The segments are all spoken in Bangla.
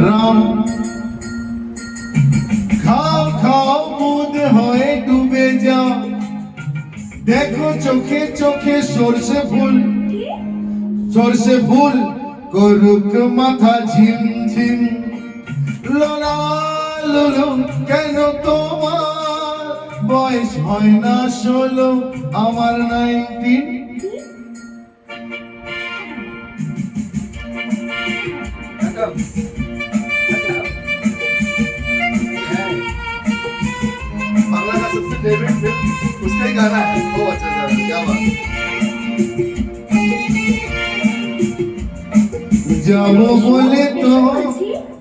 রাম খাও খাও মুদ হয়ে ডুবে যাও, দেখো চোখে চোখে সরষে ফুল, সরষে ফুল করুক মাথা ঝিমঝিম। লোলা লোলো কেন তোমার বয়স হয় না 16, আমার 19। बांग्ला का सबसे फेवरेट फिल्म उसका ही गाना है। ओ अच्छा अच्छा, क्या बात। যাবো বলে তো,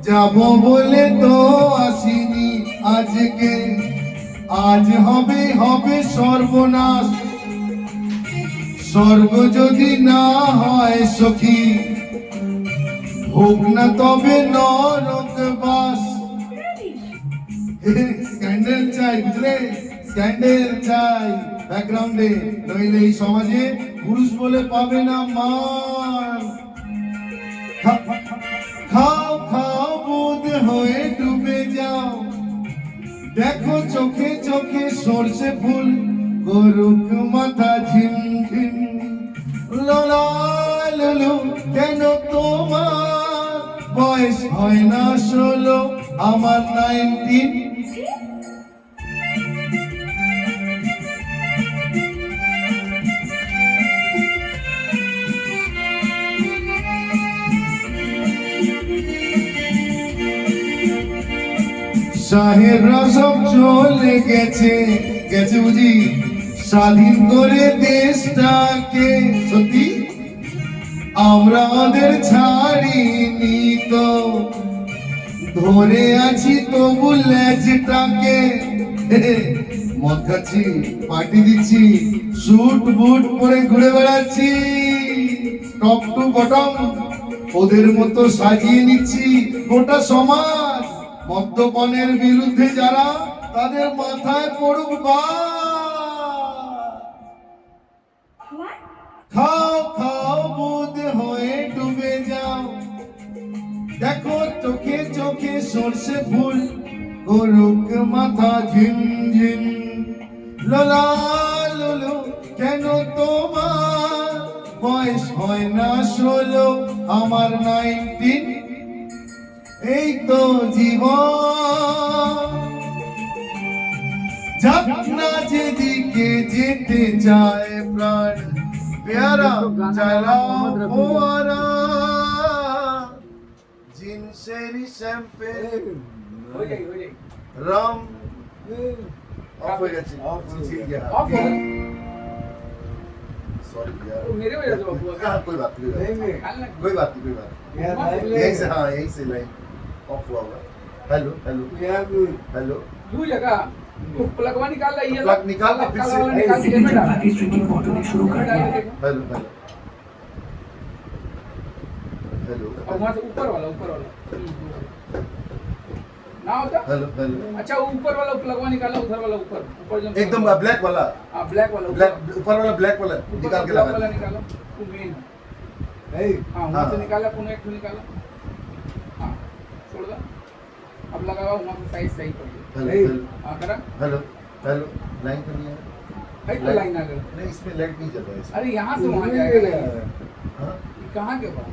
যাবো বলে তো আসিনি আজকে, আজ হবে হবে সর্বনাশ, স্বর্গ যদি না হয় সখী, হোক না তবে নরক বাস। স্ক্যান্ডেল চাই, বুঝলে, স্ক্যান্ডেল চাই ব্যাকগ্রাউন্ডে, নইলে এই সমাজে পুরুষ বলে পাবে না মান। খাও খাও বুধ হয়ে ডুবে যাও, দেখো চোখে চোখে সরষে ফুল করুক মাথা ঝিমঝিম। লোলা লোলো কেন তোমার বয়স হয় না 16, আমার 19। শাহেররা সব চলে গেছে, গেছে বুঝি স্বাধীন করে দেশটাকে, সত্যি আমরা ওদের ছাড়িনি তো, ধরে আছি তবু লেজটাকে। মদ খাচ্ছি, পার্টি দিচ্ছি, স্যুট বুট পরে ঘুরে বেড়াচ্ছি, টপ টু বটম ওদের মতো সাজিয়ে নিচ্ছি গোটা সমাজ। মদ্যপানের বিরুদ্ধে যারা, তাদের মাথায় পড়ুক বাজ। খাও খাও বুধ হয়ে ডুবে যাও, দেখো চোখে চোখে সরষে ফুল করুক মাথা ঝিমঝিম। লোলা লোলো কেন তোমার বয়স হয় না 16, আমার 19। এই তো জীবন, যাব না যেদিকে যেতে চায় প্রাণ, প্যারা চালা ফোয়ারা জিনসেরি শ্যাম্পেন রাম। অফ হয়ে গেছে, ঠিক আছে, ऑफ हो गया। सॉरी यार, तो मेरे वजह से ऑफ हुआ क्या? हाँ, कोई बात नहीं, कोई बात नहीं, कोई बात नहीं। यही से, हाँ यही से लाइन ऑफ हुआ होगा। हेलो हेलो हेलो, लू जगह तो प्लगवा निकाल रही है, प्लग निकाल के फिर से निकाल के में डाल की स्ट्रीमिंग ऑटो शुरू कर दिया है। हेलो हेलो हेलो और वहां से ऊपर वाला ना होता। हेलो हेलो, अच्छा ऊपर वाला प्लगवा निकाला, उधर वाला ऊपर ऊपर जो एकदम ब्लैक वाला, हां ब्लैक वाला, ब्लैक ऊपर वाला, ब्लैक वाला निकाल के वाला लगा। निकालो, वो मेन है। हां वहां से निकाला, पुनः एक निकाला, हां छोड़ दो, अब लगाओ वहां पे साइज सही कर दो। हेलो हां करा, हेलो हेलो, लाइन करनी है है तो लाइन आ गई। नहीं, इसमें लाइट नहीं चल रहा है इसमें। अरे यहाँ से वहाँ जाएगा, हाँ ये कहाँ के पास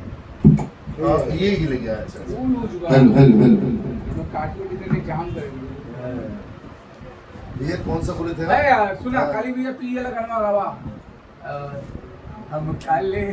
हाँ, ये ही लग गया। अच्छा वो लूज हुआ, हेलो हेलो हेलो, तो काटियो कितने जाम करेंगे। ये कौन सा बोले थे आप? अरे यार सुना, काली भैया पी ये लगाना रवा, हम काले